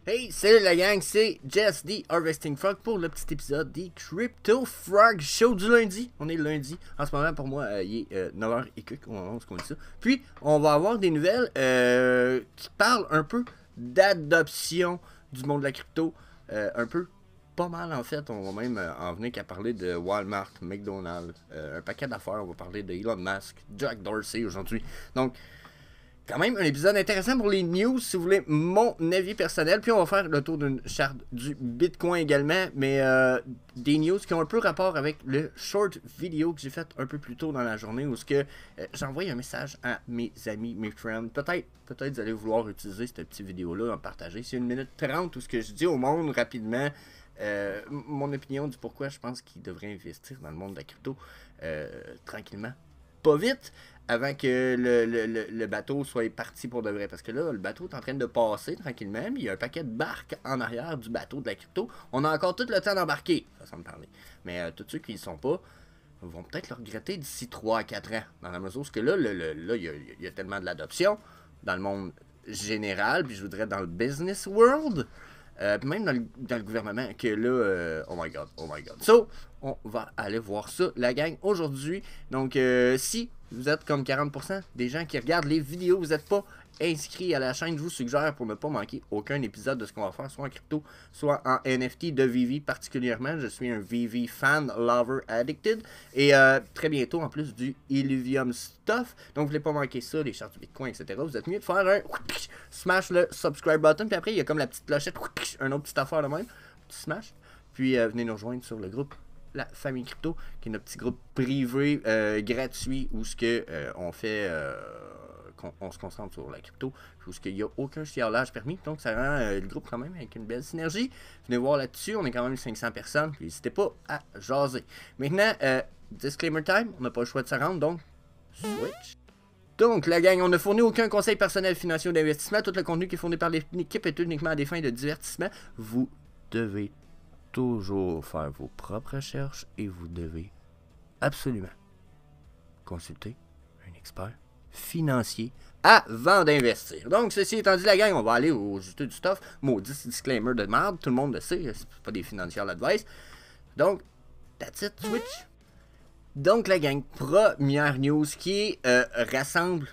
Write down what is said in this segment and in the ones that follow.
Hey, salut la gang, c'est Jess the Harvesting Frog pour le petit épisode des Crypto Frog Show du lundi. On est le lundi. En ce moment, pour moi, il est 9h et quelques au moment où on dit ça. Puis, on va avoir des nouvelles qui parlent un peu d'adoption du monde de la crypto. Un peu, pas mal en fait. On va même en venir qu'à parler de Walmart, McDonald's, un paquet d'affaires. On va parler de Elon Musk, Jack Dorsey aujourd'hui. Donc, quand même un épisode intéressant pour les news, si vous voulez mon avis personnel. Puis on va faire le tour d'une charte du Bitcoin également, mais des news qui ont un peu rapport avec le short vidéo que j'ai fait un peu plus tôt dans la journée, où j'envoie un message à mes amis, mes friends. Peut-être vous allez vouloir utiliser cette petite vidéo-là, en partager. C'est 1 minute 30 où ce que je dis au monde rapidement. Mon opinion du pourquoi je pense qu'il devrait investir dans le monde de la crypto tranquillement, pas vite, avant que le bateau soit parti pour de vrai. Parce que là, le bateau est en train de passer tranquillement, mais il y a un paquet de barques en arrière du bateau de la crypto. On a encore tout le temps d'embarquer, façon de parler. Mais tous ceux qui ne sont pas vont peut-être le regretter d'ici 3 à 4 ans. Dans la mesure où là, il y a tellement de l'adoption dans le monde général, puis je voudrais dans le business world. Puis même dans le gouvernement, que là, oh my god. So, on va aller voir ça, la gang, aujourd'hui. Donc, si vous êtes comme 40% des gens qui regardent les vidéos, vous n'êtes pas inscrit à la chaîne, je vous suggère pour ne pas manquer aucun épisode de ce qu'on va faire, soit en crypto, soit en NFT de VV particulièrement. Je suis un VV fan, lover, addicted. Et très bientôt, en plus du Illuvium stuff. Donc, vous voulez pas manquer ça, les chartes du Bitcoin, etc. Vous êtes mieux de faire un smash le subscribe button. Puis après, il y a comme la petite clochette, un autre petite affaire de même. Petit smash. Puis venez nous rejoindre sur le groupe La Famille Crypto, qui est notre petit groupe privé gratuit où on fait on se concentre sur la crypto, où il n'y a aucun chialage permis, donc ça rend le groupe quand même avec une belle synergie. Venez voir là-dessus, on est quand même 500 personnes, puis n'hésitez pas à jaser. Maintenant, disclaimer time, on n'a pas le choix de se rendre, donc switch. Donc, la gang, on ne fournit aucun conseil personnel financier ou d'investissement. Tout le contenu qui est fourni par l'équipe est uniquement à des fins de divertissement. Vous devez toujours faire vos propres recherches et vous devez absolument consulter un expert financier avant d'investir. Donc, ceci étant dit, la gang, on va aller au juste du stuff. Maudit disclaimer de merde, tout le monde le sait, c'est pas des financial advice. Donc, that's it, switch. Donc, la gang, première news qui rassemble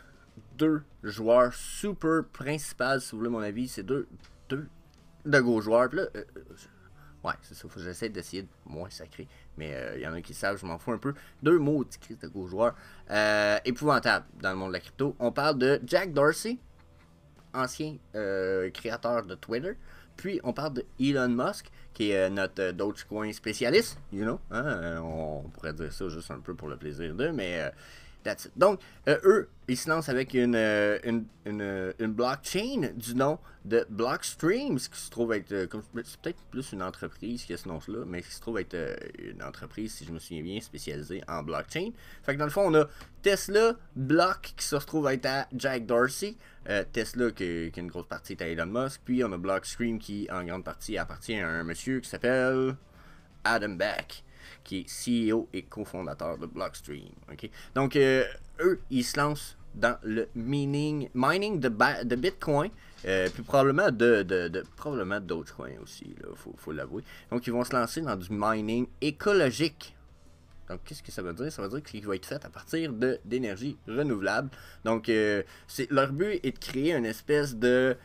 deux joueurs super principaux, si vous voulez mon avis. C'est deux de gros joueurs. Puis là, ouais, c'est ça, faut que j'essaie d'essayer de moins sacré. Mais il y en a qui savent, je m'en fous un peu. Deux mots de gros joueurs épouvantables dans le monde de la crypto. On parle de Jack Dorsey, ancien créateur de Twitter. Puis on parle de Elon Musk, qui est notre Dogecoin spécialiste, you know. Hein? On pourrait dire ça juste un peu pour le plaisir d'eux, mais that's it. Donc, eux, ils se lancent avec une blockchain du nom de Blockstream, ce qui se trouve être, c'est peut-être plus une entreprise que ce nom-là, mais qui se trouve être une entreprise, si je me souviens bien, spécialisée en blockchain. Fait que dans le fond, on a Tesla, Block, qui se retrouve être à Jack Dorsey, Tesla qui a une grosse partie est à Elon Musk, puis on a Blockstream qui en grande partie appartient à un monsieur qui s'appelle Adam Back, qui est CEO et cofondateur de Blockstream. Okay? Donc, eux, ils se lancent dans le mining de Bitcoin, puis probablement probablement de Dogecoin aussi, il faut l'avouer. Donc, ils vont se lancer dans du mining écologique. Donc, qu'est-ce que ça veut dire? Ça veut dire qu'il va être fait à partir d'énergie renouvelable. Donc, leur but est de créer une espèce de...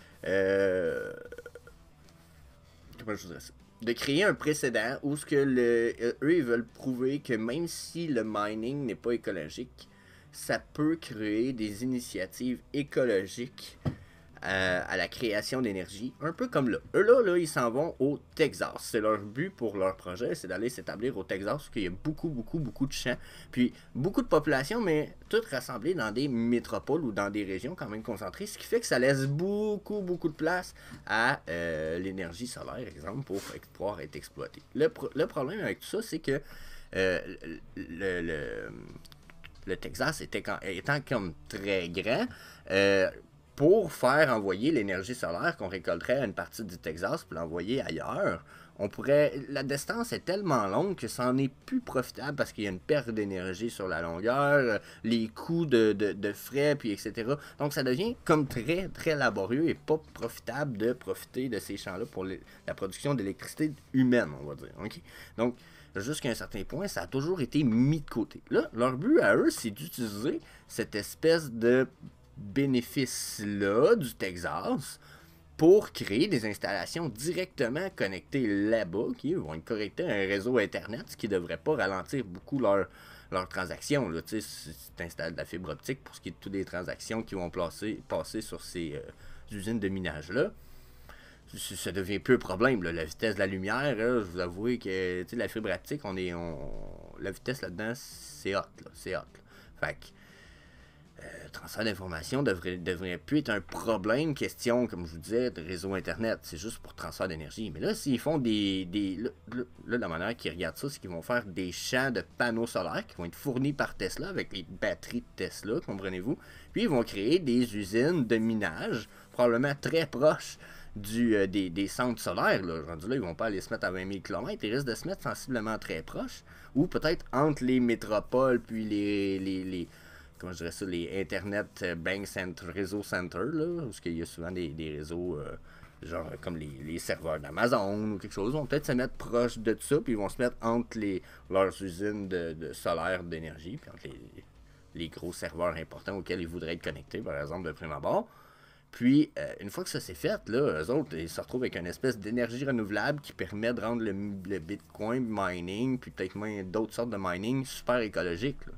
comment je dirais ça? De créer un précédent où eux, ils veulent prouver que même si le mining n'est pas écologique, ça peut créer des initiatives écologiques à la création d'énergie, un peu comme là. Eux, là, ils s'en vont au Texas. C'est leur but pour leur projet, c'est d'aller s'établir au Texas, où il y a beaucoup de champs, puis beaucoup de population, mais toutes rassemblées dans des métropoles ou dans des régions quand même concentrées, ce qui fait que ça laisse beaucoup de place à l'énergie solaire, exemple, pour pouvoir être exploitée. Le problème avec tout ça, c'est que le Texas étant comme très grand, pour faire envoyer l'énergie solaire qu'on récolterait à une partie du Texas pour l'envoyer ailleurs, la distance est tellement longue que ça n'en est plus profitable parce qu'il y a une perte d'énergie sur la longueur, les coûts de frais, puis etc. Donc ça devient comme très, très laborieux et pas profitable de profiter de ces champs-là pour la production d'électricité humaine, on va dire. Okay? Donc, jusqu'à un certain point, ça a toujours été mis de côté. Là, leur but à eux, c'est d'utiliser cette espèce de bénéfice-là du Texas pour créer des installations directement connectées là-bas, qui vont être connectées à un réseau Internet, ce qui ne devrait pas ralentir beaucoup leurs transactions. Là. Si tu installes de la fibre optique pour ce qui est de toutes les transactions qui vont passer sur ces usines de minage-là, ça devient peu un problème. Là. La vitesse de la lumière, là, je vous avoue que la fibre optique, la vitesse là-dedans, c'est hot. Là, c'est hot. Fait que transfert d'informations devrait plus être un problème, question, comme je vous disais, de réseau Internet. C'est juste pour transfert d'énergie. Mais là, s'ils font là, la manière qu'ils regardent ça, c'est qu'ils vont faire des champs de panneaux solaires qui vont être fournis par Tesla avec les batteries de Tesla, comprenez-vous. Puis ils vont créer des usines de minage, probablement très proches des centres solaires. Là. Rendu là, ils vont pas aller se mettre à 20 000 km, ils risquent de se mettre sensiblement très proches, ou peut-être entre les métropoles, puis comment je dirais ça, les Internet Bank Center, réseau Center, là, parce qu'il y a souvent des réseaux genre comme les serveurs d'Amazon ou quelque chose. Ils vont peut-être se mettre proche de ça, puis ils vont se mettre entre leurs usines de solaire d'énergie, puis entre les gros serveurs importants auxquels ils voudraient être connectés, par exemple, de prime abord. Puis, une fois que ça s'est fait, là, eux autres, ils se retrouvent avec une espèce d'énergie renouvelable qui permet de rendre le Bitcoin mining, puis peut-être même d'autres sortes de mining super écologiques. Là.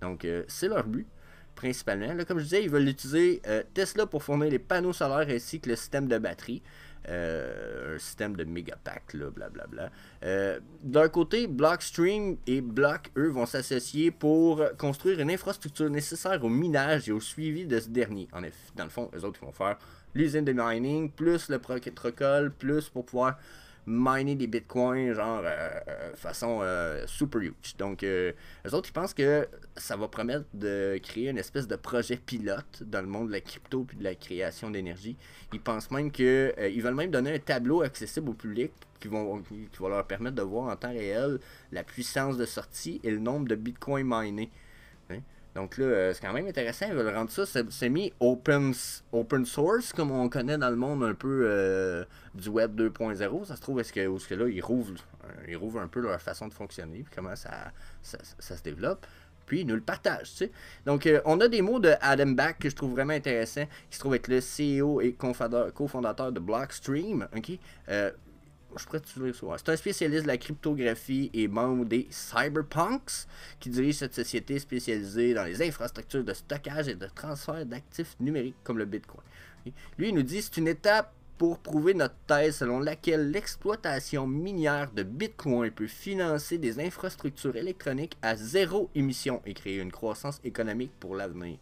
Donc, c'est leur but, principalement. Là, comme je disais, ils veulent utiliser Tesla pour fournir les panneaux solaires ainsi que le système de batterie. Un système de Megapack, là, blablabla. D'un côté, Blockstream et Block, eux, vont s'associer pour construire une infrastructure nécessaire au minage et au suivi de ce dernier. En effet, dans le fond, eux autres, ils vont faire l'usine de mining, plus le protocole, plus pour pouvoir miner des bitcoins, genre, façon super huge. Donc, eux autres, ils pensent que ça va promettre de créer une espèce de projet pilote dans le monde de la crypto puis de la création d'énergie. Ils pensent même que, ils veulent même donner un tableau accessible au public qui va leur permettre de voir en temps réel la puissance de sortie et le nombre de bitcoins minés. Hein? Donc là, c'est quand même intéressant, ils veulent rendre ça semi-open source, comme on connaît dans le monde un peu du web 2.0. Ça se trouve, est-ce que là, ils rouvrent un peu leur façon de fonctionner, puis comment ça se développe. Puis ils nous le partagent, tu sais. Donc, on a des mots de Adam Back que je trouve vraiment intéressants, qui se trouve être le CEO et cofondateur de Blockstream, ok? Je pourrais te dire ça. C'est un spécialiste de la cryptographie et membre des Cyberpunks qui dirige cette société spécialisée dans les infrastructures de stockage et de transfert d'actifs numériques comme le Bitcoin. Lui, il nous dit que c'est une étape pour prouver notre thèse selon laquelle l'exploitation minière de Bitcoin peut financer des infrastructures électroniques à zéro émission et créer une croissance économique pour l'avenir.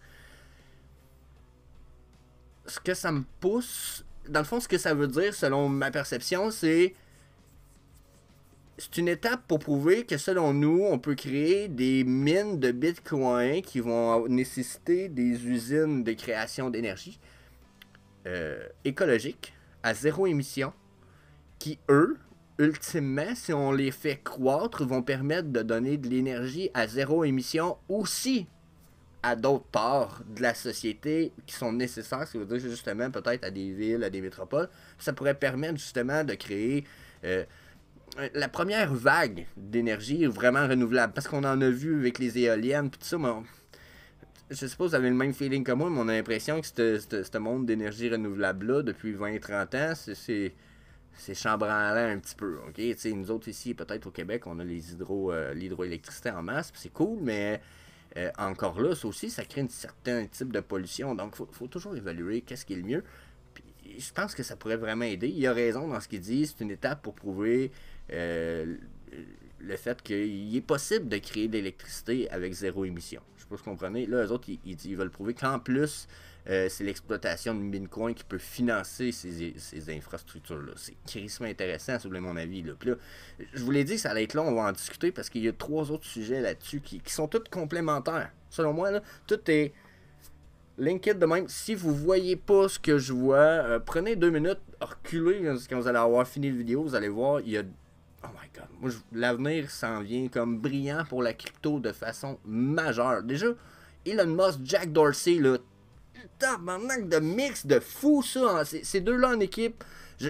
Ce que ça me pousse, dans le fond, ce que ça veut dire, selon ma perception, c'est une étape pour prouver que selon nous, on peut créer des mines de Bitcoin qui vont nécessiter des usines de création d'énergie écologiques à zéro émission qui, eux, ultimement, si on les fait croître, vont permettre de donner de l'énergie à zéro émission aussi à d'autres parts de la société qui sont nécessaires, ce qui veut dire justement peut-être à des villes, à des métropoles. Ça pourrait permettre justement de créer la première vague d'énergie vraiment renouvelable, parce qu'on en a vu avec les éoliennes puis tout ça, mais je sais pas si vous avez le même feeling que moi, mais on a l'impression que ce monde d'énergie renouvelable-là, depuis 20-30 ans, c'est chambranlant un petit peu, ok? T'sais, nous autres ici, peut-être au Québec, on a l'hydroélectricité en masse, c'est cool, mais encore là, ça aussi, ça crée un certain type de pollution, donc faut toujours évaluer qu'est-ce qui est le mieux. Puis, je pense que ça pourrait vraiment aider. Il a raison dans ce qu'il dit, c'est une étape pour prouver le fait qu'il est possible de créer de l'électricité avec zéro émission. Je sais pas si vous comprenez. Là, eux autres, ils veulent prouver qu'en plus, c'est l'exploitation de Bitcoin qui peut financer ces infrastructures-là. C'est crissement intéressant, c'est mon avis. Là. Puis là, je vous l'ai dit que ça allait être long, on va en discuter parce qu'il y a 3 autres sujets là-dessus qui sont tous complémentaires. Selon moi, là, tout est link it de même. Si vous voyez pas ce que je vois, prenez 2 minutes, reculez quand vous allez avoir fini la vidéo, vous allez voir, il y a... Oh my god, moi l'avenir s'en vient comme brillant pour la crypto de façon majeure. Déjà, Elon Musk, Jack Dorsey, là, tabarnak de mix de fou ça, hein. Ces deux-là en équipe,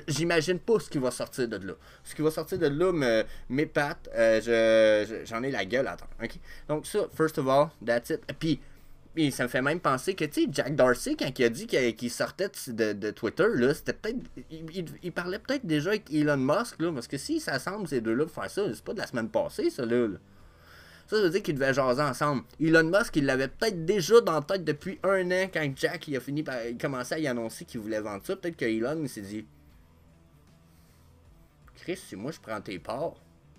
j'imagine pas ce qui va sortir de là. Ce qui va sortir de là m'épate, j'en ai la gueule à attendre. Okay? Donc ça, first of all, that's it. Puis ça me fait même penser que, tu sais, Jack Dorsey, quand il a dit qu'il sortait de Twitter, là, c'était peut-être. Il parlait peut-être déjà avec Elon Musk, là, parce que si ça semble ces deux-là pour faire ça, c'est pas de la semaine passée, ça, là. Ça veut dire qu'ils devaient jaser ensemble. Elon Musk, il l'avait peut-être déjà dans la tête depuis 1 an, quand Jack il a fini par commencer à y annoncer qu'il voulait vendre ça. Peut-être que Elon il s'est dit Chris, si moi je prends tes parts,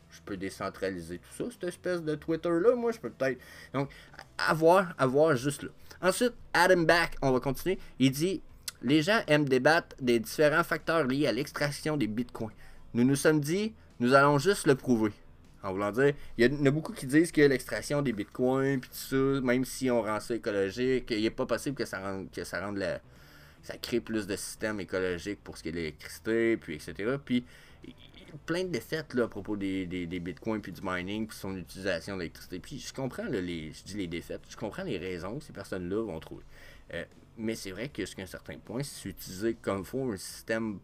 je peux décentraliser tout ça, cette espèce de Twitter-là, moi je peux peut-être. Donc, à voir juste là. Ensuite, Adam Back, on va continuer. Il dit les gens aiment débattre des différents facteurs liés à l'extraction des bitcoins. Nous nous sommes dit, nous allons juste le prouver. En voulant dire, il y en a beaucoup qui disent que l'extraction des bitcoins, puis tout ça, même si on rend ça écologique, il n'est pas possible que ça crée plus de systèmes écologiques pour ce qui est de l'électricité, puis etc. Puis plein de défaites là, à propos des bitcoins puis du mining puis son utilisation d'électricité. Puis je comprends là, je dis les défaites, je comprends les raisons que ces personnes-là vont trouver. Mais c'est vrai que jusqu'à un certain point, si c'est utilisé comme il faut, un système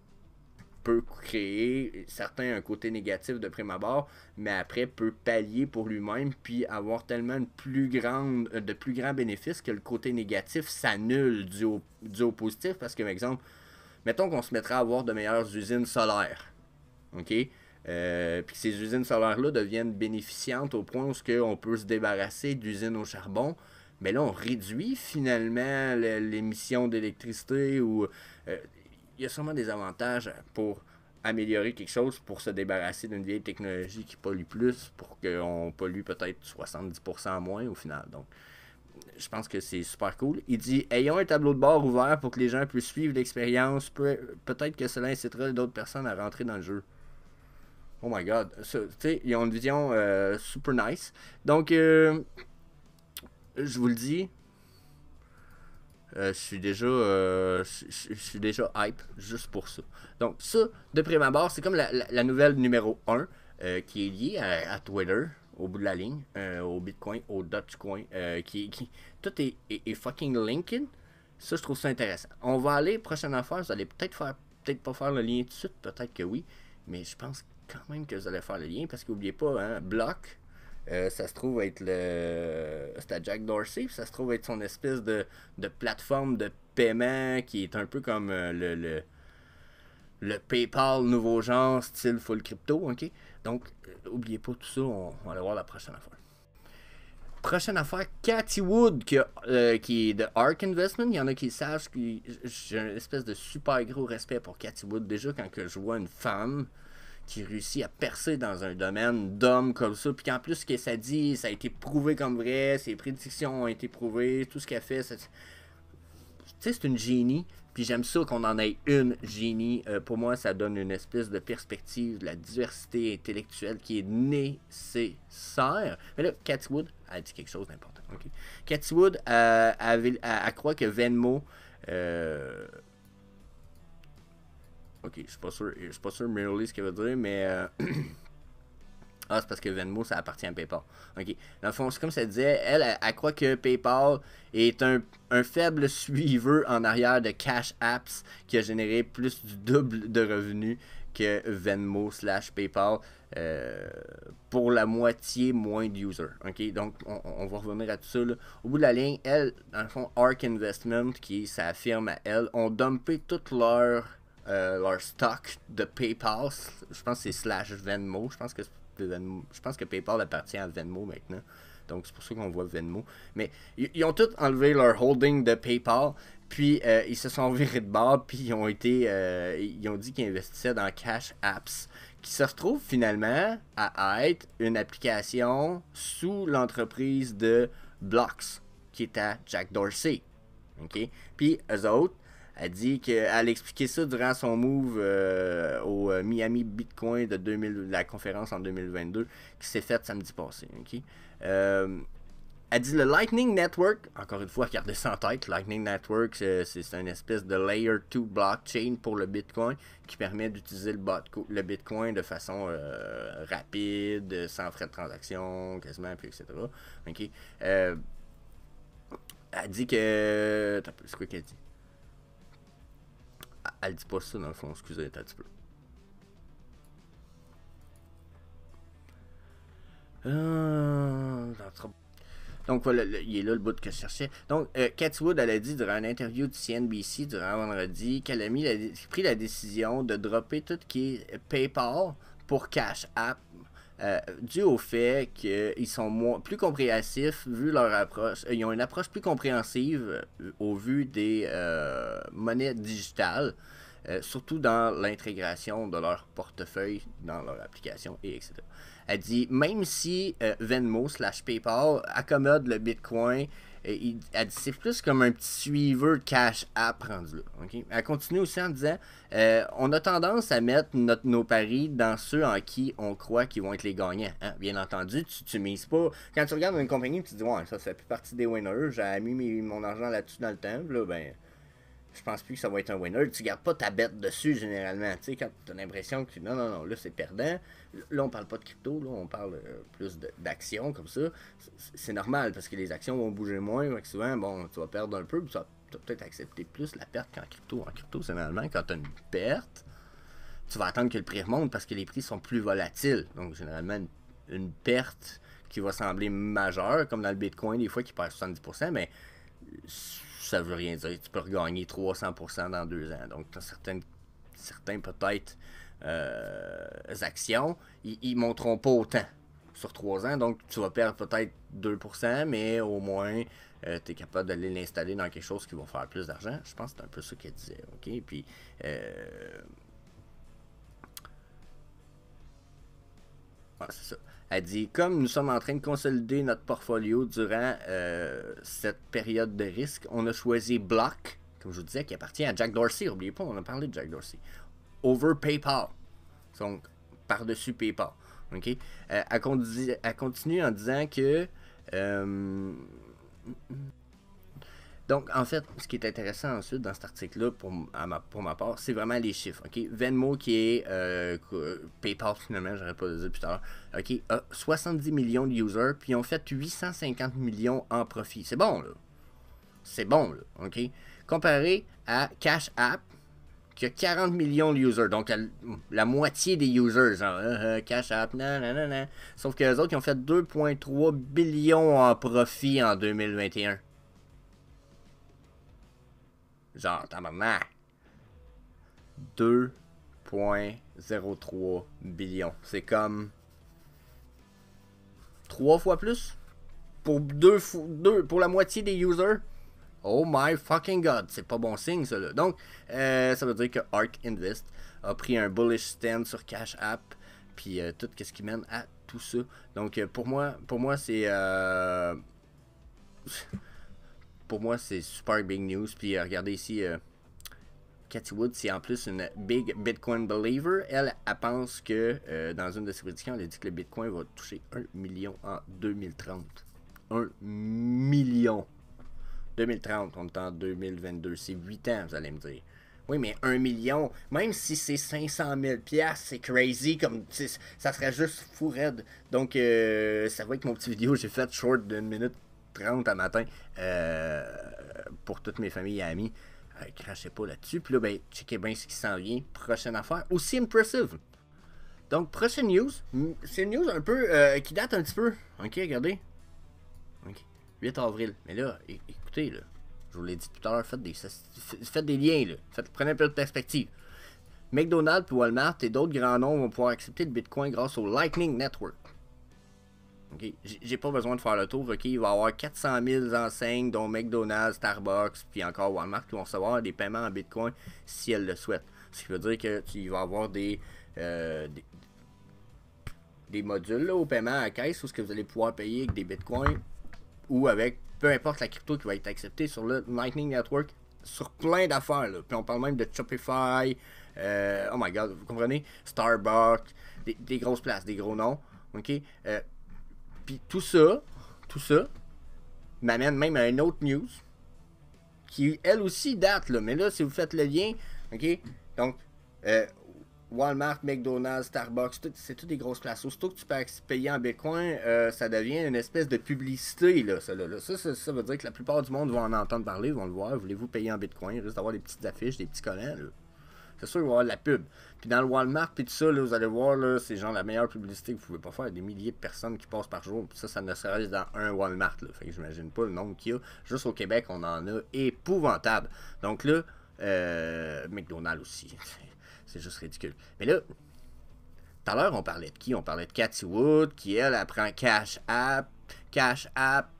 peut créer certains un côté négatif de prime abord, mais après peut pallier pour lui-même puis avoir tellement de plus grands bénéfices que le côté négatif s'annule dû au positif. Parce que, par exemple, mettons qu'on se mettrait à avoir de meilleures usines solaires. OK? Puis que ces usines solaires-là deviennent bénéficiantes au point où on peut se débarrasser d'usines au charbon. Mais là, on réduit finalement l'émission d'électricité ou... il y a sûrement des avantages pour améliorer quelque chose, pour se débarrasser d'une vieille technologie qui pollue plus, pour qu'on pollue peut-être 70% moins au final. Donc, je pense que c'est super cool. Il dit, ayons un tableau de bord ouvert pour que les gens puissent suivre l'expérience. Peut-être que cela incitera d'autres personnes à rentrer dans le jeu. Oh my god. Tu sais, ils ont une vision super nice. Donc, je vous le dis, je suis déjà hype juste pour ça. Donc ça, de prime abord, c'est comme la nouvelle numéro 1 qui est liée à Twitter, au bout de la ligne, au Bitcoin, au Dogecoin, tout est fucking linked. Ça, je trouve ça intéressant. On va aller, prochaine affaire, vous allez peut-être pas faire le lien tout de suite, peut-être que oui, mais je pense quand même que vous allez faire le lien, parce qu'oubliez pas, hein, Block, ça se trouve être c'était Jack Dorsey, puis ça se trouve être son espèce de plateforme de paiement qui est un peu comme le PayPal nouveau genre, style full crypto, ok? Donc, oubliez pas tout ça, on va aller voir la prochaine affaire. Prochaine affaire, Cathy Wood, qui est de ARK Investment. Il y en a qui savent que j'ai une espèce de super gros respect pour Cathy Wood. Déjà, quand je vois une femme qui réussit à percer dans un domaine d'homme comme ça, puis qu'en plus ce que ça dit, ça a été prouvé comme vrai, ses prédictions ont été prouvées, tout ce qu'elle fait, tu sais, c'est une génie, puis j'aime ça qu'on en ait une génie. Pour moi, ça donne une espèce de perspective de la diversité intellectuelle qui est nécessaire. Mais là, Cathy Wood a dit quelque chose d'important. Okay? Cathy Wood, elle croit que Venmo... ok, je suis pas sûr merely ce qu'elle veut dire, mais c'est parce que Venmo ça appartient à PayPal. Ok, dans le fond, c'est comme ça disait, elle croit que PayPal est un faible suiveur en arrière de Cash Apps qui a généré plus du double de revenus que Venmo / PayPal pour la moitié moins d'users. Ok, donc on va revenir à tout ça là. Au bout de la ligne, elle, dans le fond, ARK Investment, qui s'affirme à elle, ont dumpé toute leur stock de PayPal. Je pense que c'est /Venmo. Je pense que PayPal appartient à Venmo maintenant. Donc c'est pour ça qu'on voit Venmo. Mais ils ont tous enlevé leur holding de PayPal. Puis ils se sont virés de bord. Puis ils ont dit qu'ils investissaient dans Cash Apps. Qui se retrouve finalement à être une application sous l'entreprise de Blocks. Qui est à Jack Dorsey. OK? Puis eux autres, elle dit qu'elle a expliqué ça durant son move au Miami Bitcoin de la conférence en 2022 qui s'est faite samedi passé. Okay? Elle dit le Lightning Network, encore une fois, regardez ça en tête, Lightning Network, c'est une espèce de Layer 2 blockchain pour le Bitcoin qui permet d'utiliser le Bitcoin de façon rapide, sans frais de transaction, quasiment, puis etc. Ok. Elle dit que... C'est quoi qu'elle dit? Elle dit pas ça dans le fond, excusez un petit peu. Donc voilà, il est là le bout que je cherchais. Donc, Cathy Wood, elle a dit durant une interview du CNBC durant vendredi qu'elle a pris la décision de dropper tout ce qui est PayPal pour Cash App, dû au fait qu'ils sont plus compréhensifs vu leur approche. Ils ont une approche plus compréhensive au vu des monnaies digitales. Surtout dans l'intégration de leur portefeuille dans leur application, et etc. Elle dit, même si Venmo / PayPal accommode le Bitcoin, elle dit c'est plus comme un petit suiveur de Cash App rendu là. Okay? Elle continue aussi en disant, on a tendance à mettre nos paris dans ceux en qui on croit qu'ils vont être les gagnants. Hein? Bien entendu, tu mises pas. Quand tu regardes une compagnie, tu te dis, ouais, ça fait plus partie des winners, j'ai mis mon argent là-dessus dans le temps, là, ben... Je pense plus que ça va être un winner. Tu gardes pas ta bête dessus généralement. Tu sais, quand tu as l'impression que non, là c'est perdant. Là, on parle pas de crypto, là, on parle plus d'actions comme ça. C'est normal parce que les actions vont bouger moins. Donc souvent, bon, tu vas perdre un peu, puis tu vas peut-être accepter plus la perte qu'en crypto. En crypto, généralement, quand tu as une perte, tu vas attendre que le prix remonte parce que les prix sont plus volatiles. Donc, généralement, une perte qui va sembler majeure, comme dans le Bitcoin, des fois, qui perd 70%, mais ça veut rien dire. Tu peux regagner 300% dans 2 ans. Donc, certains peut-être actions, ils ne monteront pas autant sur 3 ans. Donc, tu vas perdre peut-être 2%, mais au moins, tu es capable d'aller l'installer dans quelque chose qui va faire plus d'argent. Je pense que c'est un peu ça qu'elle disait. OK? Puis, c'est ça. Elle dit, comme nous sommes en train de consolider notre portfolio durant cette période de risque, on a choisi Block, comme je vous disais, qui appartient à Jack Dorsey. N'oubliez pas, on a parlé de Jack Dorsey. Over PayPal. Donc, par-dessus PayPal. OK? Elle continue en disant que... donc, en fait, ce qui est intéressant ensuite dans cet article-là, pour ma part, c'est vraiment les chiffres. Okay? Venmo, qui est PayPal, finalement, j'aurais pas dit plus tard, okay, a 70 millions de users, puis ils ont fait 850 millions en profit. C'est bon, là. C'est bon, là. OK? Comparé à Cash App, qui a 40 millions de users. Donc, la moitié des users. Genre, Cash App, nanana. Sauf que les autres, ils ont fait 2,3 billions en profit en 2021. Genre, tabarnak. 2,03 billions. C'est comme 3 fois plus pour pour la moitié des users. Oh my fucking god, c'est pas bon signe ça là. Donc, ça veut dire que ARK Invest a pris un bullish stand sur Cash App, puis tout ce qui mène à tout ça. Donc, pour moi c'est pour moi, c'est super big news. Puis regardez ici, Cathy Wood, c'est en plus une big Bitcoin believer. Elle pense que dans une de ses prédictions, elle a dit que le Bitcoin va toucher 1 million en 2030. 1 million. 2030, on est en 2022. C'est 8 ans, vous allez me dire. Oui, mais 1 million, même si c'est 500 000 piastres, c'est crazy, comme ça serait juste fou raide. Donc, ça va être mon petit vidéo, j'ai fait short d'1 minute 30 à matin pour toutes mes familles et amis. Crachez pas là-dessus. Puis là, ben, checkez bien ce qui s'en vient. Prochaine affaire, aussi impressive. Donc, prochaine news. C'est une news un peu qui date un petit peu. Ok, regardez. Ok, 8 avril. Mais là, écoutez, là. Je vous l'ai dit tout à l'heure, faites des liens, là. Prenez un peu de perspective. McDonald's, Walmart et d'autres grands noms vont pouvoir accepter le Bitcoin grâce au Lightning Network. Okay. J'ai pas besoin de faire le tour. Okay. Il va y avoir 400 000 enseignes, dont McDonald's, Starbucks, puis encore Walmart, qui vont recevoir des paiements en Bitcoin si elles le souhaitent. Ce qui veut dire qu'il va y avoir des modules là, au paiement à la caisse où ce que vous allez pouvoir payer avec des Bitcoins ou avec peu importe la crypto qui va être acceptée sur le Lightning Network sur plein d'affaires. Puis on parle même de Shopify, oh my god, vous comprenez? Starbucks, des grosses places, des gros noms. OK? Puis tout ça m'amène même à une autre news qui, elle aussi, date, là. Mais là, si vous faites le lien, OK? Donc, Walmart, McDonald's, Starbucks, c'est toutes des grosses places. Aussitôt que tu peux payer en Bitcoin, ça devient une espèce de publicité, là. Ça veut dire que la plupart du monde vont en entendre parler, vont le voir. Voulez-vous payer en Bitcoin? Il risque d'avoir des petites affiches, des petits collants, là. C'est sûr qu'il va y avoir de la pub. Puis dans le Walmart, puis tout ça, là, vous allez voir, là, c'est genre la meilleure publicité que vous pouvez pas faire. Des milliers de personnes qui passent par jour. Puis ça ne serait dans un Walmart, là. Fait que j'imagine pas le nombre qu'il y a. Juste au Québec, on en a épouvantable. Donc là, McDonald's aussi. C'est juste ridicule. Mais là, tout à l'heure, on parlait de qui? On parlait de Cathy Wood, qui, elle prend Cash App. Cash App,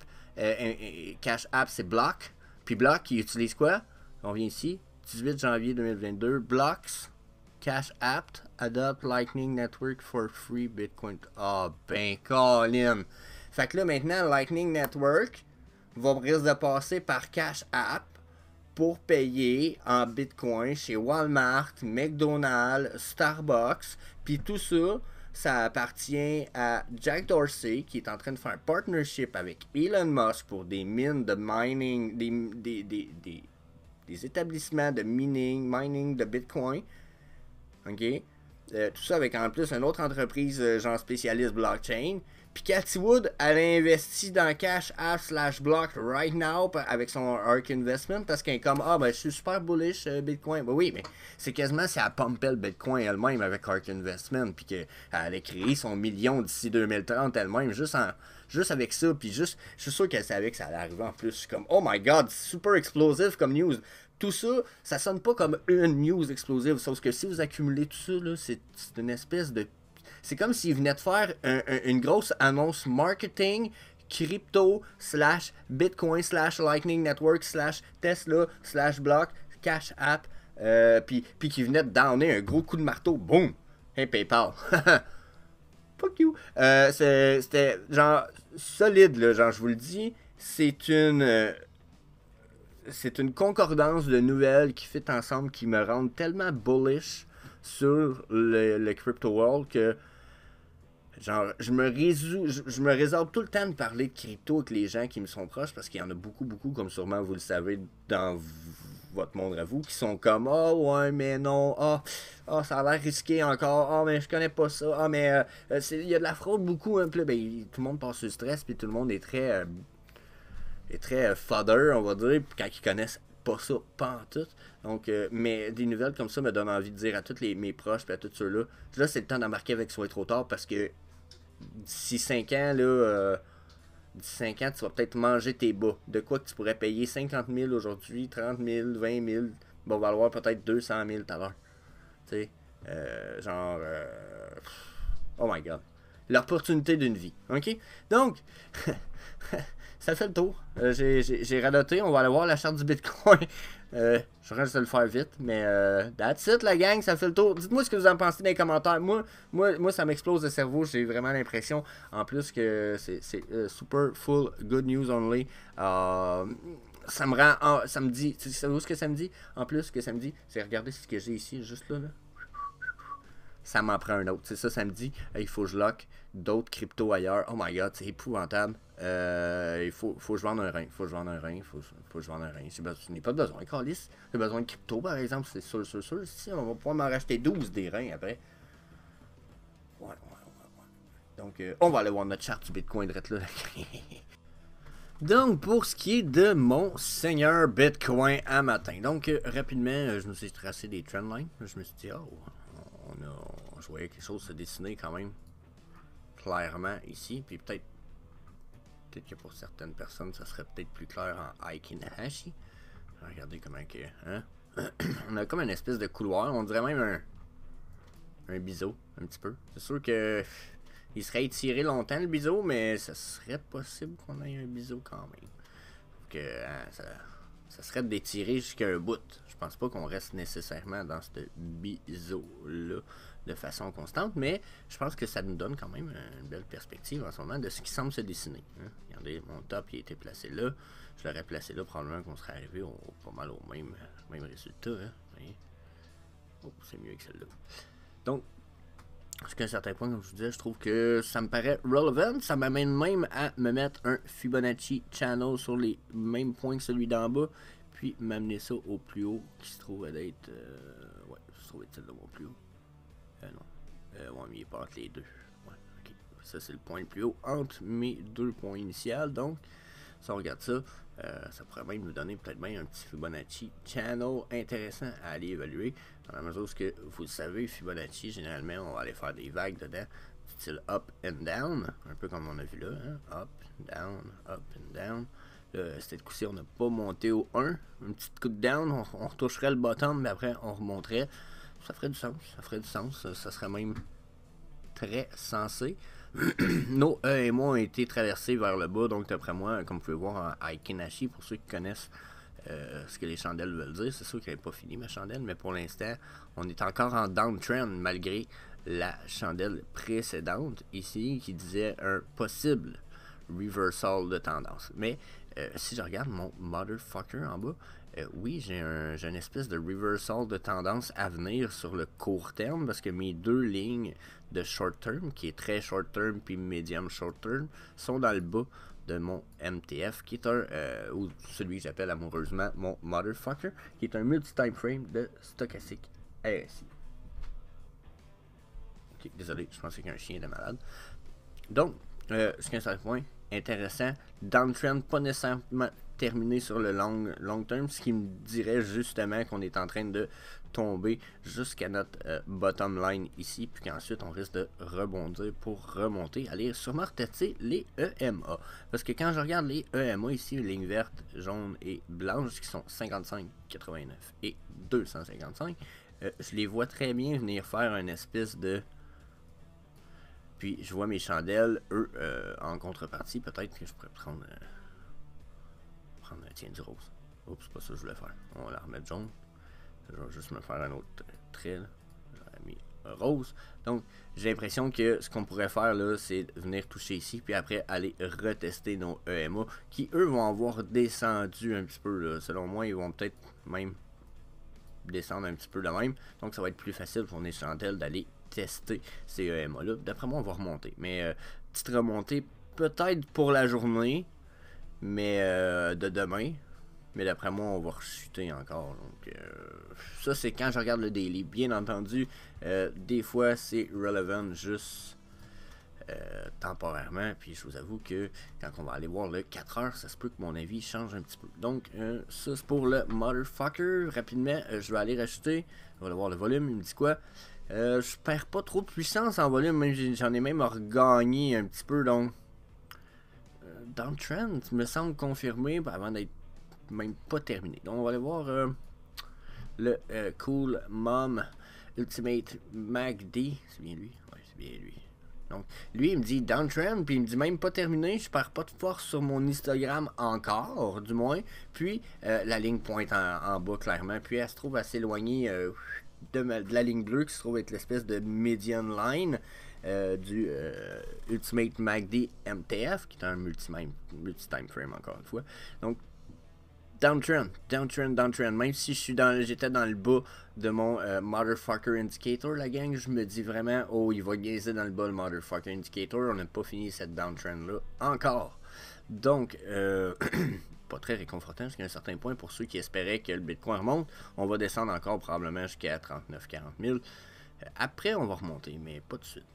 c'est Block. Puis Block, il utilise quoi? On vient ici. 18 janvier 2022, Blocks, Cash App, Adopt Lightning Network for free Bitcoin. Ah, ben, Colin. Fait que là, maintenant, Lightning Network risque de passer par Cash App pour payer en Bitcoin chez Walmart, McDonald's, Starbucks. Puis tout ça, ça appartient à Jack Dorsey qui est en train de faire un partnership avec Elon Musk pour des mines de mining, des établissements de mining de Bitcoin. OK? Tout ça avec en plus une autre entreprise genre spécialiste blockchain. Puis Cathy Wood, elle a investi dans Cash App / Block right now avec son ARK Investment parce qu'elle est comme ah ben je suis super bullish Bitcoin. Ben oui, mais c'est quasiment si elle pompait le Bitcoin elle-même avec ARK Investment puis qu'elle allait créer son million d'ici 2030 elle-même juste avec ça. Puis juste, je suis sûr qu'elle savait que ça allait arriver en plus. Je suis comme oh my god, super explosif comme news. Tout ça, ça sonne pas comme une news explosive, sauf que si vous accumulez tout ça, là, c'est une espèce de... C'est comme s'ils venaient de faire une grosse annonce marketing, crypto, / Bitcoin, / Lightning Network, / Tesla, / Block, Cash App, puis qu'ils venaient de donner un gros coup de marteau, boum! Hey PayPal! Fuck you! C'était genre solide, là, genre je vous le dis, c'est une concordance de nouvelles qui fit ensemble qui me rendent tellement bullish sur le crypto world que genre je me réserve tout le temps de parler de crypto avec les gens qui me sont proches parce qu'il y en a beaucoup comme sûrement vous le savez dans votre monde à vous qui sont comme oh ouais mais non ça a l'air risqué encore mais je connais pas ça mais il y a de la fraude beaucoup un peu ben, tout le monde passe sur le stress puis tout le monde est très fodder, on va dire, quand ils connaissent pas ça, pas en tout. Donc, mais des nouvelles comme ça me donnent envie de dire à tous mes proches et à tous ceux-là, là, c'est le temps d'embarquer avec Soit trop tard parce que d'ici 5 ans, là, d'ici 5 ans, tu vas peut-être manger tes bas. De quoi que tu pourrais payer 50 000 aujourd'hui, 30 000, 20 000, va valoir peut-être 200 000 tout à l'heure. Tu sais, oh my god. L'opportunité d'une vie. OK? Donc, ça fait le tour. J'ai radoté. On va aller voir la charte du Bitcoin. Je reste de le faire vite. Mais that's it, la gang. Ça fait le tour. Dites-moi ce que vous en pensez dans les commentaires. Moi ça m'explose le cerveau. J'ai vraiment l'impression, en plus, que c'est super full good news only. Ça me rend... ça me dit... Tu sais ce que ça me dit? En plus, ce que ça me dit, c'est regardez ce que j'ai ici, juste là. Ça m'en prend un autre. C'est ça, ça me dit, il faut que je lock d'autres cryptos ailleurs. Oh my god, c'est épouvantable. Il faut que je vende un rein. Faut que je vende un rein. Faut que je vende un rein. Je n'ai pas besoin, Calis. J'ai besoin de crypto, par exemple. C'est sûr. Si, on va pouvoir m'en racheter 12 des reins après. Ouais. Donc, on va aller voir notre charte du Bitcoin direct là. Donc, pour ce qui est de mon seigneur Bitcoin à matin. Donc, rapidement, je me suis tracé des trendlines. Je me suis dit, je voyais quelque chose se dessiner quand même clairement ici. Puis peut-être que pour certaines personnes, ça serait peut-être plus clair en Aiki Nahashi. Regardez comment que... Hein? On a comme une espèce de couloir. On dirait même un biseau, un petit peu. C'est sûr que il serait étiré longtemps le biseau, mais ça serait possible qu'on ait un biseau quand même. Que ça serait d'étirer jusqu'à un bout. Je pense pas qu'on reste nécessairement dans ce biseau-là de façon constante, mais je pense que ça nous donne quand même une belle perspective en ce moment de ce qui semble se dessiner. Hein. Regardez, mon top il a été placé là. Je l'aurais placé là, probablement qu'on serait arrivé pas mal au même résultat. Hein. Oh, c'est mieux que celle-là. Donc, Jusqu'à un certain point, comme je vous disais, je trouve que ça me paraît relevant. Ça m'amène même à me mettre un Fibonacci Channel sur les mêmes points que celui d'en bas. Puis m'amener ça au plus haut, qui se trouve d'être... ouais, je trouve être celle-là au plus haut. Non. Ouais, mais il est pas entre les deux. Ouais, ok. Ça, c'est le point le plus haut entre mes deux points initiaux. Donc, si on regarde ça, ça pourrait même nous donner peut-être bien un petit Fibonacci Channel intéressant à aller évaluer. Dans la mesure où, que vous le savez, Fibonacci, généralement, on va aller faire des vagues dedans, style up and down, un peu comme on a vu là, hein? Up, up and down. Là, cette coup-ci, on n'a pas monté au 1, un petit coup de down, on retoucherait le bottom, mais après, on remonterait. Ça ferait du sens, ça serait même très sensé. Nos E et moi ont été traversés vers le bas, donc d'après moi, comme vous pouvez voir en Aikenashi, pour ceux qui connaissent ce que les chandelles veulent dire, c'est sûr qu'elle n'est pas finie ma chandelle, mais pour l'instant, on est encore en downtrend malgré la chandelle précédente ici qui disait un possible reversal de tendance. Mais si je regarde mon motherfucker en bas, oui, j'ai une espèce de reversal de tendance à venir sur le court terme parce que mes deux lignes de short term, qui est très short term puis medium short term, sont dans le bas de mon MTF, qui est un, ou celui que j'appelle amoureusement mon motherfucker, qui est un multi-time frame de stochastique RSI. Ok, désolé, je pensais qu'un chien était malade. Donc, jusqu'à un certain point, intéressant. Downtrend, pas nécessairement terminé sur le long terme, ce qui me dirait justement qu'on est en train de tomber jusqu'à notre bottom line ici, puis qu'ensuite on risque de rebondir pour remonter, aller sûrement retester les EMA. Parce que quand je regarde les EMA ici, les lignes vertes, jaunes et blanches, qui sont 55, 89 et 255, je les vois très bien venir faire une espèce de... Puis je vois mes chandelles, eux, en contrepartie, peut-être que je pourrais prendre tiens, du rose. Oups, c'est pas ça que je voulais faire. On va la remettre jaune. Je vais juste me faire un autre trait. J'aurais mis rose. Donc, j'ai l'impression que ce qu'on pourrait faire là, c'est venir toucher ici, puis après aller retester nos EMA, qui eux vont avoir descendu un petit peu. Là. Selon moi, ils vont peut-être même descendre un petit peu de même. Donc, ça va être plus facile pour les chandelles d'aller tester ces EMA là. D'après moi, on va remonter. Mais petite remontée peut-être pour la journée, mais de demain. Mais d'après moi, on va rechuter encore. Donc, ça, c'est quand je regarde le daily. Bien entendu, des fois, c'est relevant juste temporairement. Puis, je vous avoue que quand on va aller voir le 4 heures, ça se peut que mon avis change un petit peu. Donc, ça, c'est pour le motherfucker. Rapidement, je vais aller rajouter. On va voir le volume. Il me dit quoi? Je perds pas trop de puissance en volume. Même j'en ai même regagné un petit peu. Donc, downtrend me semble confirmé avant d'être même pas terminé. Donc on va aller voir le Cool Mom Ultimate MACD. C'est bien lui? Ouais, c'est bien lui. Donc lui il me dit downtrend, puis il me dit même pas terminé, je perds pas de force sur mon histogramme encore, du moins. Puis la ligne pointe en bas clairement, puis elle se trouve assez éloignée de la ligne bleue qui se trouve être l'espèce de median line. Du Ultimate MACD MTF, qui est un multi-time frame encore une fois. Donc, downtrend. Même si j'étais dans le bas de mon Motherfucker Indicator, la gang, je me dis vraiment, oh, il va gaiser dans le bas le Motherfucker Indicator. On n'a pas fini cette downtrend-là encore. Donc, pas très réconfortant jusqu'à un certain point pour ceux qui espéraient que le Bitcoin remonte. On va descendre encore probablement jusqu'à 39-40 000. Après, on va remonter, mais pas de suite.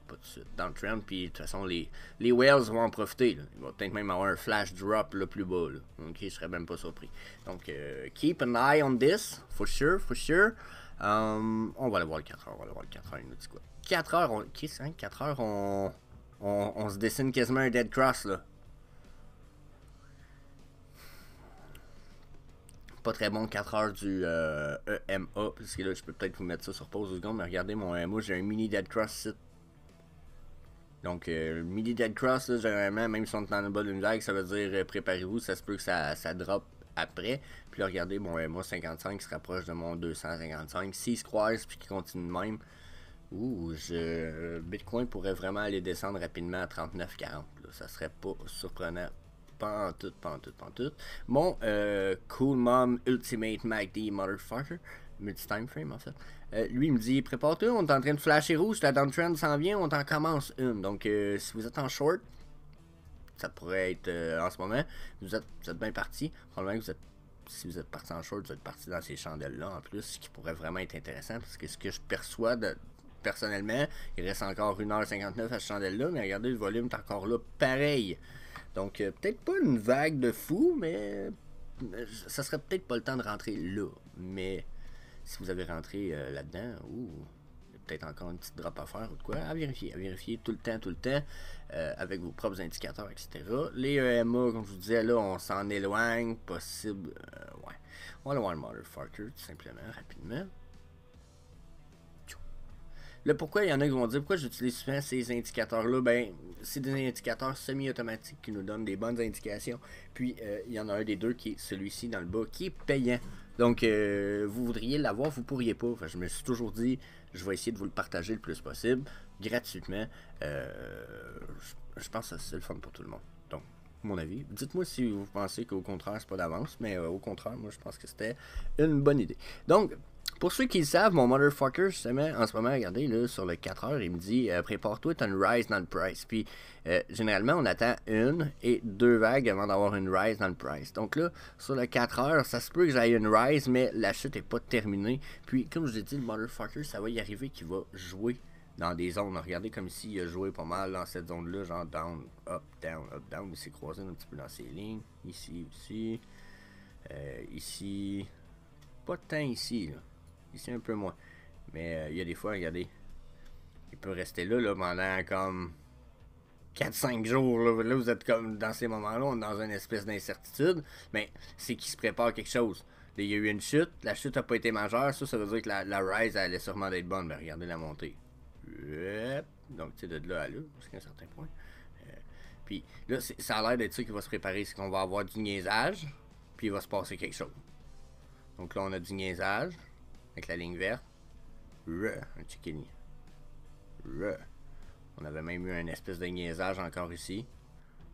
Dans le trend, puis de toute façon, les whales vont en profiter. Là. Il va peut-être même avoir un flash drop là, plus bas. Là. Donc, je serais même pas surpris. Donc, keep an eye on this, for sure. On va aller voir le 4 heures. Il nous dit quoi? 4 heures, 4 heures, on se dessine quasiment un dead cross, là. Pas très bon 4 heures du EMA, parce que là je peux peut-être vous mettre ça sur pause 2 secondes, mais regardez mon EMA, j'ai un mini dead cross site. Donc mini dead cross, là, généralement, même si on est dans le bas d'une vague, ça veut dire préparez-vous, ça se peut que ça drop après. Puis là, regardez mon EMA 55 qui se rapproche de mon 255. S'il se croise puis qu'il continue de même, Bitcoin pourrait vraiment aller descendre rapidement à 39-40. Ça serait pas surprenant. Pas en tout. Mon Cool Mom Ultimate MACD Motherfucker multi-time frame en fait. Lui il me dit prépare-toi, on est en train de flasher rouge, la downtrend s'en vient, on t'en commence une. Donc si vous êtes en short, ça pourrait être en ce moment, vous êtes bien parti. Probablement que si vous êtes parti en short, vous êtes parti dans ces chandelles-là en plus, ce qui pourrait vraiment être intéressant parce que ce que je perçois personnellement, il reste encore 1h59 à ce chandelle-là, mais regardez, le volume est encore là pareil. Donc peut-être pas une vague de fou, mais ça serait peut-être pas le temps de rentrer là. Mais si vous avez rentré là-dedans, il y a peut-être encore une petite drop à faire ou de quoi, à vérifier tout le temps, avec vos propres indicateurs, etc. Les EMA, comme je vous disais, là, on s'en éloigne, possible, ouais. On va aller voir le motherfucker, tout simplement, rapidement. Là, pourquoi il y en a qui vont dire pourquoi j'utilise souvent ces indicateurs-là? Ben, c'est des indicateurs semi-automatiques qui nous donnent des bonnes indications. Puis, il y en a un des deux qui est celui-ci dans le bas, qui est payant. Donc, vous voudriez l'avoir, vous pourriez pas. Enfin, je me suis toujours dit, je vais essayer de vous le partager le plus possible, gratuitement. Je pense que c'est le fun pour tout le monde. Donc, mon avis. Dites-moi si vous pensez qu'au contraire, c'est pas d'avance, mais au contraire, moi, je pense que c'était une bonne idée. Donc, pour ceux qui le savent, mon motherfucker, justement, en ce moment, regardez, là, sur le 4 heures, il me dit prépare-toi, t'as une rise dans le price. Puis, généralement, on attend une et deux vagues avant d'avoir une rise dans le price. Donc là, sur le 4 heures, ça se peut que j'aille une rise, mais la chute n'est pas terminée. Puis, comme je l'ai dit, le motherfucker, ça va y arriver qu'il va jouer dans des zones. Regardez comme ici, il a joué pas mal dans cette zone-là, genre down, up, down. Il s'est croisé un petit peu dans ces lignes. Ici aussi. Ici. Pas tant ici, là. Ici un peu moins. Mais il y a des fois, regardez, il peut rester là pendant comme 4-5 jours. Là, vous êtes comme dans ces moments-là, on est dans une espèce d'incertitude. Mais c'est qu'il se prépare quelque chose. Là, il y a eu une chute. La chute n'a pas été majeure. Ça veut dire que la rise elle allait sûrement d'être bonne. Mais regardez la montée. Donc, tu sais, de là à là, jusqu'à un certain point. Puis là, ça a l'air d'être ça qui va se préparer. C'est qu'on va avoir du niaisage. Puis il va se passer quelque chose. Donc là, on a du niaisage. Avec la ligne verte. Un chicken. On avait même eu un espèce de niaisage encore ici.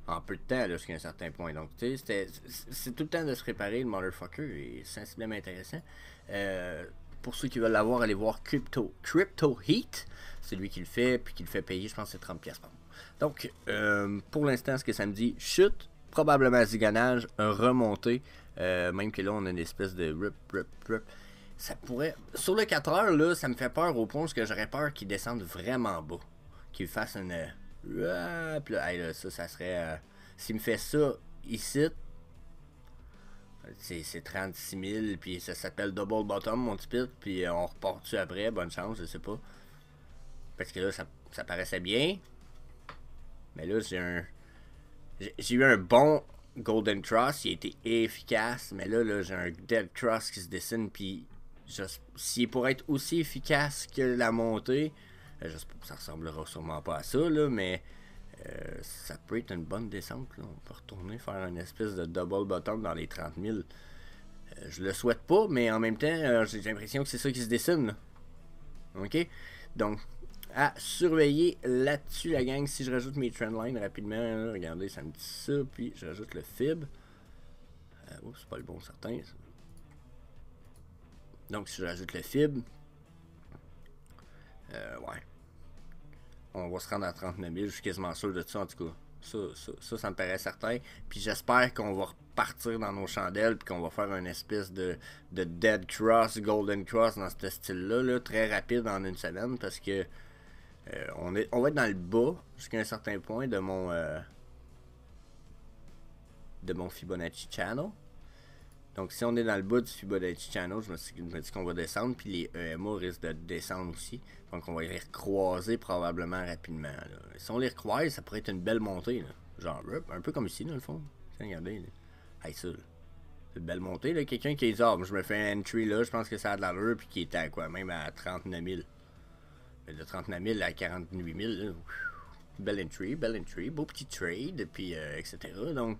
En peu de temps, là, jusqu'à un certain point. Donc, tu sais, c'est tout le temps de se préparer, le motherfucker. Et c'est sensiblement intéressant. Pour ceux qui veulent l'avoir, allez voir Crypto Heat. C'est lui qui le fait, puis qui le fait payer, je pense, c'est 30$ par mois. Donc, pour l'instant, ce que ça me dit, chute, probablement zigonnage, remontée. Même que là, on a une espèce de rip. Ça pourrait. Sur le 4 heures, là, ça me fait peur au point que j'aurais peur qu'il descende vraiment bas. Qu'il fasse une. Puis là, hey, là, ça serait. S'il me fait ça ici, c'est 36 000, puis ça s'appelle double bottom, mon petit pit, puis on repart dessus après, bonne chance, je sais pas. Parce que là, ça paraissait bien. Mais là, j'ai eu un bon Golden Cross, il a été efficace, mais là j'ai un Dead Cross qui se dessine, puis s'il pourrait être aussi efficace que la montée, j'espère que ça ressemblera sûrement pas à ça, là, mais ça peut être une bonne descente. Là. On peut retourner faire une espèce de double bottom dans les 30 000. Je le souhaite pas, mais en même temps, j'ai l'impression que c'est ça qui se dessine. Là. Ok? Donc, à surveiller là-dessus, la gang. Si je rajoute mes trendlines rapidement, là, regardez, ça me dit ça, puis je rajoute le fib. Oups, c'est pas le bon certain. Ça. Donc, si je rajoute le fib, ouais. On va se rendre à 39 000, je suis quasiment sûr de ça, en tout cas. Ça me paraît certain. Puis j'espère qu'on va repartir dans nos chandelles, puis qu'on va faire une espèce de Dead Cross, Golden Cross dans ce style-là, là, très rapide en une semaine, parce que on va être dans le bas jusqu'à un certain point de mon Fibonacci Channel. Donc si on est dans le bas du Fibonacci Channel, je me dis qu'on va descendre, puis les EMA risquent de descendre aussi. Donc on va les recroiser probablement rapidement. Là. Si on les recroise, ça pourrait être une belle montée. Là. Genre un peu comme ici dans le fond. Regardez. Là. Hey, ça, là. C'est une belle montée. Là. Quelqu'un qui dit je me fais un entry là, je pense que ça a de l'allure, puis qui était à quoi, même à 39 000. De 39 000 à 48 000. Là. Belle entry, beau petit trade, puis etc. Donc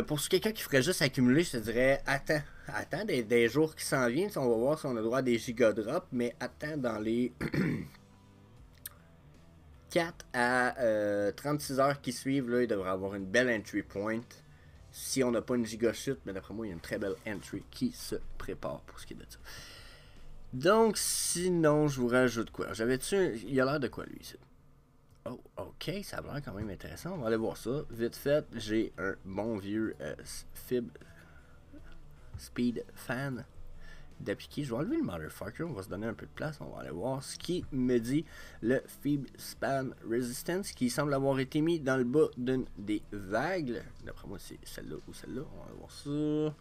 pour quelqu'un qui ferait juste accumuler, je te dirais, attends des jours qui s'en viennent, on va voir si on a droit à des gigadrops, mais attends dans les 4 à 36 heures qui suivent, là, il devrait avoir une belle entry point. Si on n'a pas une giga chute, mais d'après moi, il y a une très belle entry qui se prépare pour ce qui est de ça. Donc, sinon, je vous rajoute quoi? Il a l'air de quoi, lui, ici? Oh, ok, ça a l'air quand même intéressant. On va aller voir ça. Vite fait, j'ai un bon vieux Fib Speed Fan d'appliquer. Je vais enlever le motherfucker, on va se donner un peu de place. On va aller voir ce qui me dit le Fib Span Resistance, qui semble avoir été mis dans le bas d'une des vagues. D'après moi, c'est celle-là ou celle-là. On va voir ça.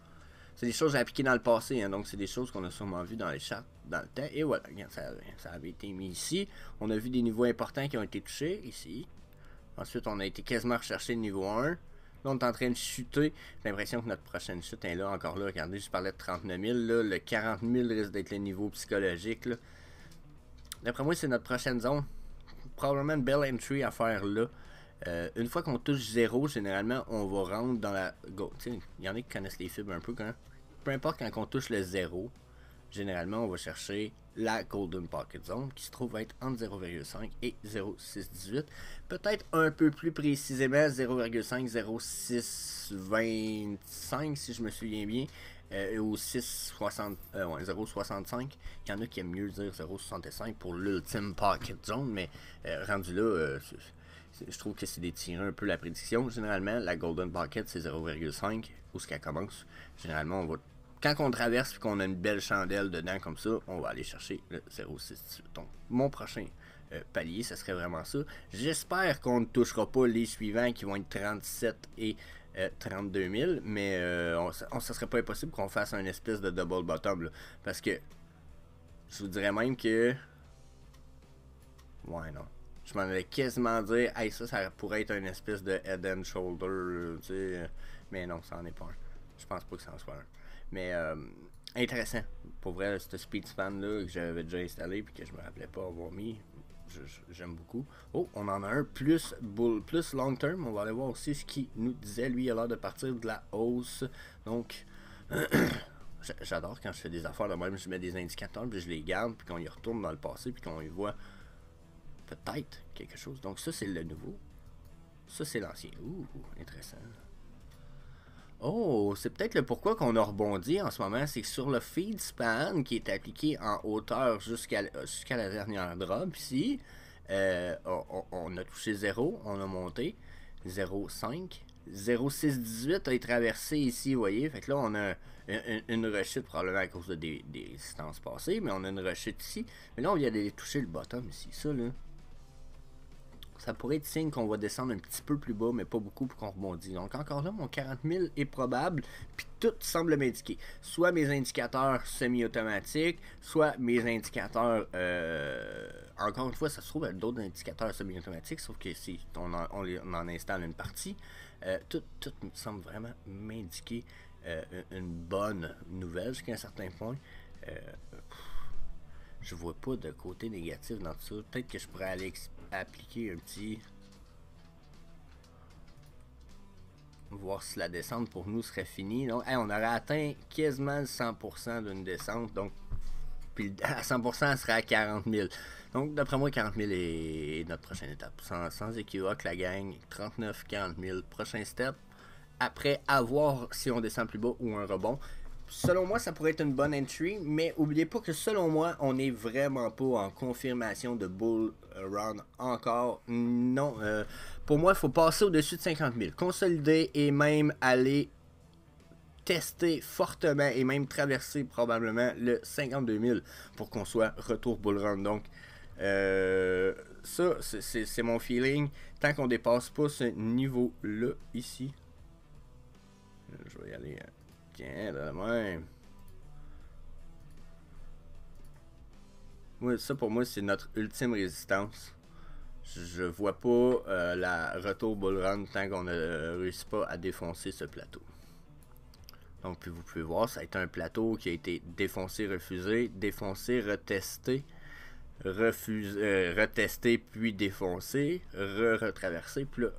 C'est des choses à appliquer dans le passé, hein, donc c'est des choses qu'on a sûrement vues dans les charts dans le temps. Et voilà, regarde, ça avait été mis ici. On a vu des niveaux importants qui ont été touchés, ici. Ensuite, on a été quasiment recherché le niveau 1. Là, on est en train de chuter. J'ai l'impression que notre prochaine chute est là, encore là. Regardez, je parlais de 39 000. Là, le 40 000 risque d'être le niveau psychologique. D'après moi, c'est notre prochaine zone. Probablement une belle entry à faire là. Une fois qu'on touche 0, généralement, on va rentrer dans la... Il y en a qui connaissent les fibres un peu quand... Peu importe quand on touche le 0, généralement, on va chercher la Golden Pocket Zone qui se trouve être entre 0,5 et 0,618. Peut-être un peu plus précisément 0,5, 0,625 si je me souviens bien. Ou 0,65. Il y en a qui aiment mieux dire 0,65 pour l'ultime Pocket Zone, mais rendu là... je trouve que c'est d'étirer un peu la prédiction. Généralement, la Golden Pocket, c'est 0,5 où ce qu'elle commence. Généralement, quand on traverse et qu'on a une belle chandelle dedans comme ça, on va aller chercher le 0,618. Donc, mon prochain palier, ce serait vraiment ça. J'espère qu'on ne touchera pas les suivants qui vont être 37 et 32 000, mais ça serait pas impossible qu'on fasse un espèce de double bottom, là, parce que je vous dirais même que... Ouais, non. Je m'en allais quasiment dire, hey, ça pourrait être une espèce de head and shoulder, tu sais. Mais non, ça en est pas un. Je pense pas que ça en soit un. Mais intéressant. Pour vrai, ce speed span là que j'avais déjà installé puis que je me rappelais pas avoir mis, j'aime beaucoup. Oh, on en a un plus long term. On va aller voir aussi ce qu'il nous disait. Lui, il a l'air de partir de la hausse. Donc, j'adore quand je fais des affaires de même. Je mets des indicateurs puis je les garde puis qu'on y retourne dans le passé puis qu'on y voit peut-être quelque chose. Donc ça, c'est le nouveau. Ça, c'est l'ancien. Ouh, intéressant. Oh, c'est peut-être le pourquoi qu'on a rebondi en ce moment. C'est que sur le feed span qui est appliqué en hauteur jusqu'à la dernière drop ici, on a touché 0, on a monté 0,5. 0,618 a été traversé ici, vous voyez. Fait que là, on a une rechute probablement à cause de des distances passées, mais on a une rechute ici. Mais là, on vient d'aller toucher le bottom ici. Ça, là, ça pourrait être signe qu'on va descendre un petit peu plus bas, mais pas beaucoup pour qu'on rebondisse. Donc encore là, mon 40 000 est probable, puis tout semble m'indiquer. Soit mes indicateurs semi-automatiques, soit mes indicateurs... encore une fois, ça se trouve avec d'autres indicateurs semi-automatiques, sauf que si on en installe une partie. Tout me semble vraiment m'indiquer une bonne nouvelle jusqu'à un certain point. Je vois pas de côté négatif dans tout ça. Peut-être que je pourrais aller appliquer un petit... Voir si la descente pour nous serait finie. Donc, on aurait atteint quasiment le 100% d'une descente. Donc, puis à 100%, elle serait à 40 000. Donc, d'après moi, 40 000 est notre prochaine étape. Sans équivoque, la gang, 39-40 000. Prochain step. Après, à voir si on descend plus bas ou un rebond. Selon moi, ça pourrait être une bonne entry, mais oubliez pas que selon moi, on n'est vraiment pas en confirmation de bull run encore. Non, pour moi, il faut passer au-dessus de 50 000, consolider et même aller tester fortement et même traverser probablement le 52 000 pour qu'on soit retour bull run. Donc, ça, c'est mon feeling. Tant qu'on dépasse pas ce niveau-là ici, je vais y aller... Tiens, de même. Moi, ça pour moi, c'est notre ultime résistance. Je vois pas la retour bull run tant qu'on ne réussit pas à défoncer ce plateau. Donc, puis vous pouvez voir, ça a été un plateau qui a été défoncé, refusé, défoncé, retesté, retesté, puis défoncé, retraversé, puis là,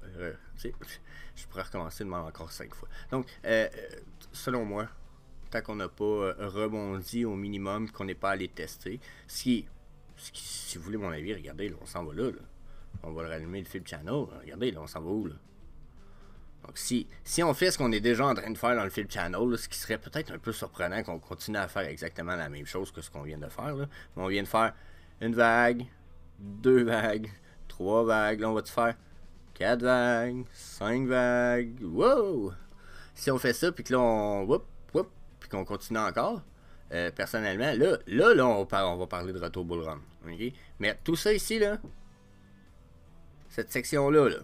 je pourrais recommencer de même encore 5 fois. Donc, selon moi, tant qu'on n'a pas rebondi au minimum, qu'on n'est pas allé tester, si vous voulez mon avis, regardez, là, on s'en va là. On va le rallumer le Fib Channel. Regardez, là, on s'en va où, là? Donc si on fait ce qu'on est déjà en train de faire dans le Flip Channel, là, ce qui serait peut-être un peu surprenant qu'on continue à faire exactement la même chose que ce qu'on vient de faire. Là. Mais on vient de faire une vague, 2 vagues, 3 vagues. Là on va te faire 4 vagues, 5 vagues. Wow! Si on fait ça, puis que là on... Whoop, whoop, puis qu'on continue encore, personnellement, là on va parler de retour bull run. Okay? Mais tout ça ici, là, cette section-là, là,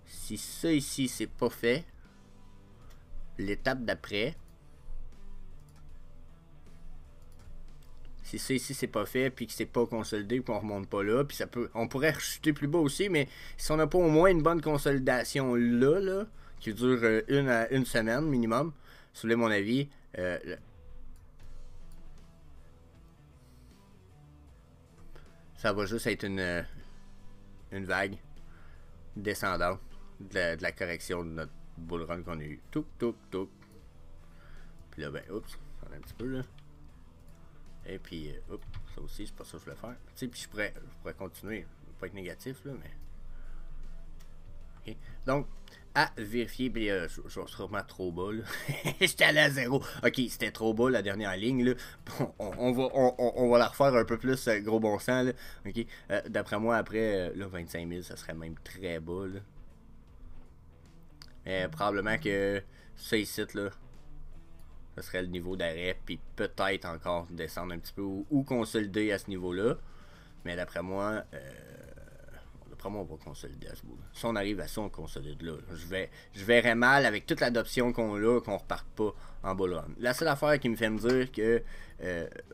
si ça ici c'est pas fait, l'étape d'après, si ça ici c'est pas fait, puis que c'est pas consolidé, puis qu'on remonte pas là, puis ça peut, on pourrait rechuter plus bas aussi, mais si on n'a pas au moins une bonne consolidation là, qui dure une semaine minimum, si vous voulez mon avis, ça va juste être une vague descendante de la correction de notre bull run qu'on a eu. Touc. Puis là, ben, oups, on a un petit peu là. Et puis, oups, ça aussi, c'est pas ça que je voulais faire. Tu sais, puis je pourrais continuer. Pas être négatif là, mais. Okay. Donc, à vérifier, puis je vais sûrement trop bas là. J'étais allé à 0. Ok, c'était trop bas la dernière ligne là. On va la refaire un peu plus gros bon sens là. Ok, d'après moi après là 25 000 ça serait même très bas là. Mais probablement que ça ici là, ça serait le niveau d'arrêt, puis peut-être encore descendre un petit peu ou consolider à ce niveau là. Mais d'après moi on va consolider à ce bout. Si on arrive à ça, on consolide là. Je verrais mal avec toute l'adoption qu'on a qu'on reparte pas en bull run. La seule affaire qui me fait me dire que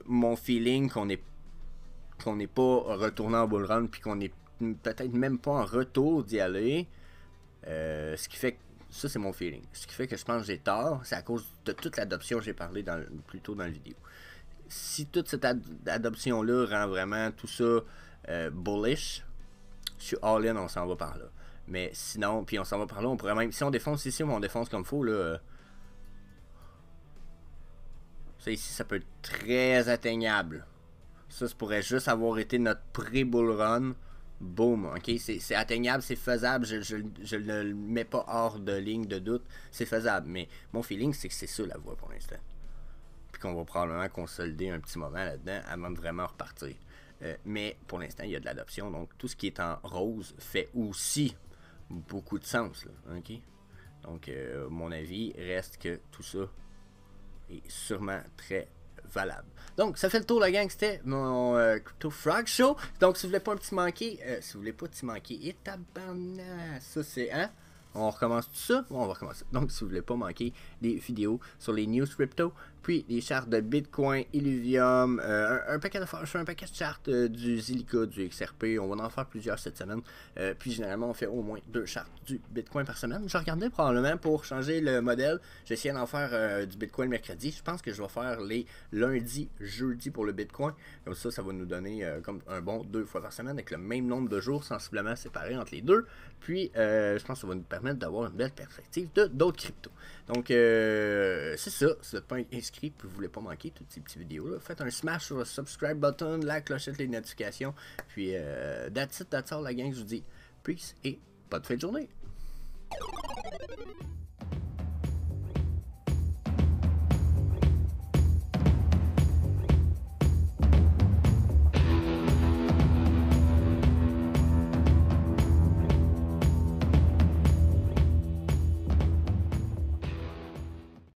mon feeling qu'on n'est pas retourné en bull run puis qu'on est peut-être même pas en retour d'y aller, ce qui fait que ça c'est mon feeling. Ce qui fait que je pense que j'ai tort, c'est à cause de toute l'adoption que j'ai parlé plus tôt dans la vidéo. Si toute cette adoption là rend vraiment tout ça bullish, je suis all-in, on s'en va par là. Mais sinon, puis on s'en va par là, on pourrait même... Si on défonce ici, on défonce comme il faut, là... ça ici, ça peut être très atteignable. Ça pourrait juste avoir été notre pré-bull run. Boom, ok? C'est atteignable, c'est faisable, je ne le mets pas hors de ligne de doute. C'est faisable, mais mon feeling, c'est que c'est ça la voie pour l'instant. Puis qu'on va probablement consolider un petit moment là-dedans avant de vraiment repartir. Mais pour l'instant, il y a de l'adoption. Donc, tout ce qui est en rose fait aussi beaucoup de sens. Là, okay? Donc, mon avis reste que tout ça est sûrement très valable. Donc, ça fait le tour, la gang. C'était mon Crypto Frog Show. Donc, si vous voulez pas un petit manquer, et tabarnak, ça c'est, hein? On recommence tout ça? Bon, on va recommencer. Donc, si vous voulez pas manquer des vidéos sur les news crypto, puis les chartes de Bitcoin, Illuvium, un paquet de chartes du Zilliqa, du XRP. On va en faire plusieurs cette semaine. Puis généralement, on fait au moins 2 chartes du Bitcoin par semaine. Je regardais probablement pour changer le modèle. J'essaie d'en faire du Bitcoin mercredi. Je pense que je vais faire les lundis, jeudi pour le Bitcoin. Comme ça va nous donner comme un bon 2 fois par semaine avec le même nombre de jours sensiblement séparés entre les deux. Puis, je pense que ça va nous permettre d'avoir une belle perspective de d'autres cryptos. Donc, c'est ça. Si vous n'êtes pas inscrit et que vous ne voulez pas manquer toutes ces petites vidéos-là, faites un smash sur le subscribe button, la clochette, les notifications. Puis, that's it, that's all, la gang. Je vous dis peace et bonne fin de journée.